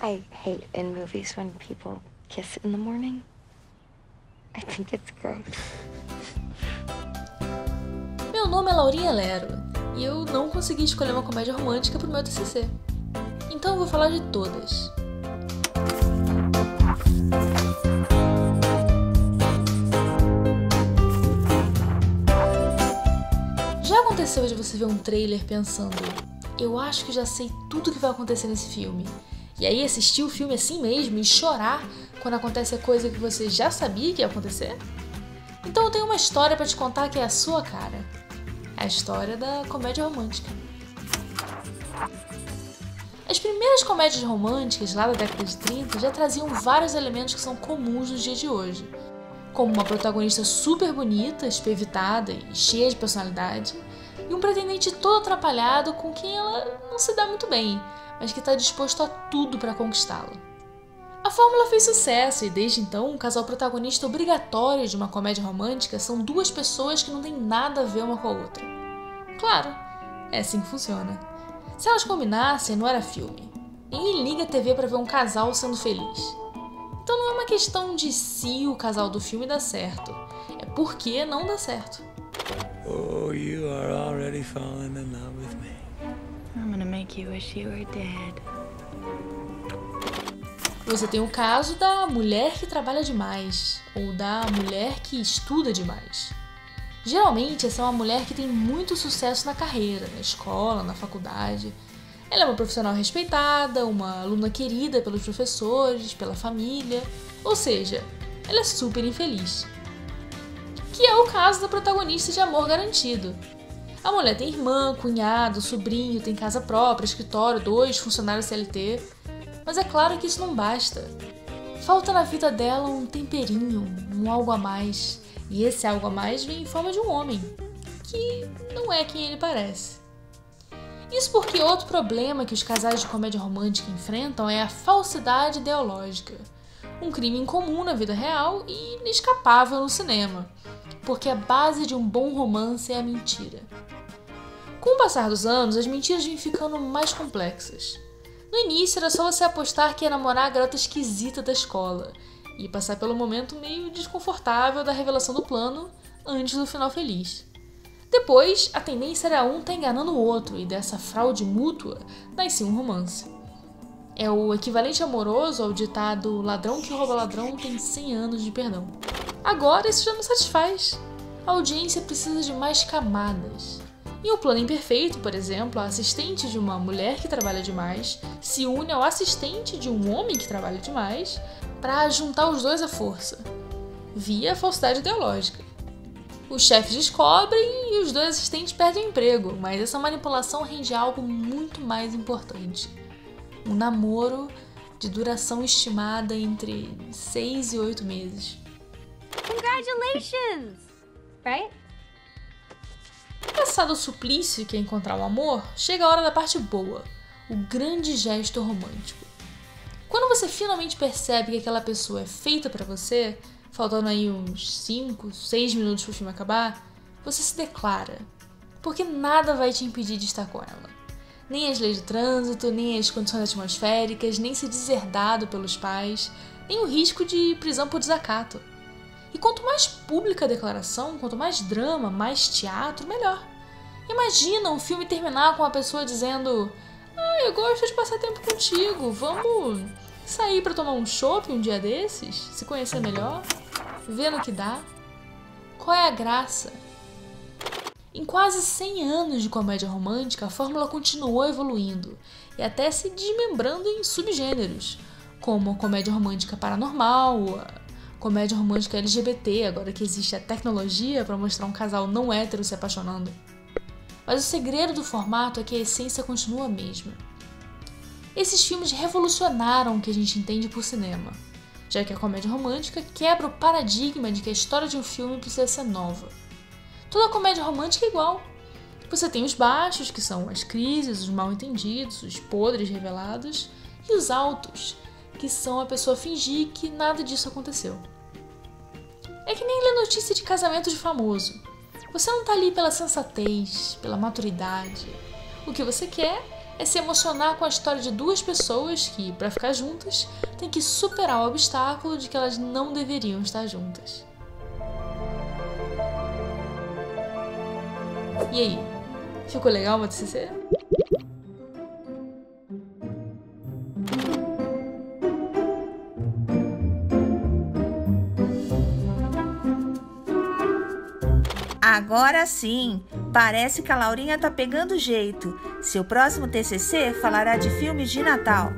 I hate in movies when people kiss in the morning. I think it's gross. Meu nome é Laurinha Lero e eu não consegui escolher uma comédia romântica pro meu TCC. Então eu vou falar de todas. Já aconteceu de você ver um trailer pensando, eu acho que já sei tudo que vai acontecer nesse filme, e aí assistir o filme assim mesmo e chorar quando acontece a coisa que você já sabia que ia acontecer? Então eu tenho uma história pra te contar que é a sua cara. É a história da comédia romântica. As primeiras comédias românticas, lá da década de 30, já traziam vários elementos que são comuns nos dias de hoje, como uma protagonista super bonita, espevitada e cheia de personalidade, e um pretendente todo atrapalhado com quem ela não se dá muito bem, mas que está disposto a tudo para conquistá-la. A fórmula fez sucesso e desde então um casal protagonista obrigatório de uma comédia romântica são duas pessoas que não têm nada a ver uma com a outra. Claro, é assim que funciona. Se elas combinassem, não era filme. Ninguém liga a TV para ver um casal sendo feliz. Então não é uma questão de se o casal do filme dá certo, é porque não dá certo. Oh, you are already falling in love with me. I'm gonna make you wish you were dead. Você tem o caso da mulher que trabalha demais, ou da mulher que estuda demais. Geralmente, essa é uma mulher que tem muito sucesso na carreira, na escola, na faculdade. Ela é uma profissional respeitada, uma aluna querida pelos professores, pela família, ou seja, ela é super infeliz. Que é o caso da protagonista de Amor Garantido. A mulher tem irmã, cunhado, sobrinho, tem casa própria, escritório, 2 funcionários CLT. Mas é claro que isso não basta. Falta na vida dela um temperinho, um algo a mais. E esse algo a mais vem em forma de um homem, que não é quem ele parece. Isso porque outro problema que os casais de comédia romântica enfrentam é a falsidade ideológica. Um crime incomum na vida real e inescapável no cinema, porque a base de um bom romance é a mentira. Com o passar dos anos, as mentiras vêm ficando mais complexas. No início era só você apostar que ia namorar a garota esquisita da escola e passar pelo momento meio desconfortável da revelação do plano antes do final feliz. Depois, a tendência era um estar enganando o outro e dessa fraude mútua nascia um romance. É o equivalente amoroso ao ditado ladrão que rouba ladrão tem 100 anos de perdão. Agora isso já não satisfaz. A audiência precisa de mais camadas. Em O Plano Imperfeito, por exemplo, a assistente de uma mulher que trabalha demais se une ao assistente de um homem que trabalha demais para juntar os dois à força, via falsidade ideológica. Os chefes descobrem e os dois assistentes perdem o emprego, mas essa manipulação rende algo muito mais importante. Um namoro de duração estimada entre 6 e 8 meses. Congratulations! Right? Passado o suplício que é encontrar o amor, chega a hora da parte boa, o grande gesto romântico. Quando você finalmente percebe que aquela pessoa é feita pra você, faltando aí uns 5, 6 minutos pro filme acabar, você se declara, porque nada vai te impedir de estar com ela. Nem as leis de trânsito, nem as condições atmosféricas, nem ser deserdado pelos pais, nem o risco de prisão por desacato. E quanto mais pública a declaração, quanto mais drama, mais teatro, melhor. Imagina um filme terminar com a pessoa dizendo: eu gosto de passar tempo contigo, vamos sair pra tomar um chopp um dia desses? Se conhecer melhor? Ver no que dá? Qual é a graça? Em quase 100 anos de comédia romântica, a fórmula continuou evoluindo e até se desmembrando em subgêneros, como a comédia romântica paranormal, a comédia romântica LGBT, agora que existe a tecnologia para mostrar um casal não hétero se apaixonando. Mas o segredo do formato é que a essência continua a mesma. Esses filmes revolucionaram o que a gente entende por cinema, já que a comédia romântica quebra o paradigma de que a história de um filme precisa ser nova. Toda comédia romântica é igual. Você tem os baixos, que são as crises, os mal-entendidos, os podres revelados, e os altos, que são a pessoa fingir que nada disso aconteceu. É que nem ler notícia de casamento de famoso. Você não tá ali pela sensatez, pela maturidade. O que você quer é se emocionar com a história de duas pessoas que, para ficar juntas, têm que superar o obstáculo de que elas não deveriam estar juntas. E aí, ficou legal o TCC? Agora sim, parece que a Laurinha tá pegando jeito. Seu próximo TCC falará de filmes de Natal.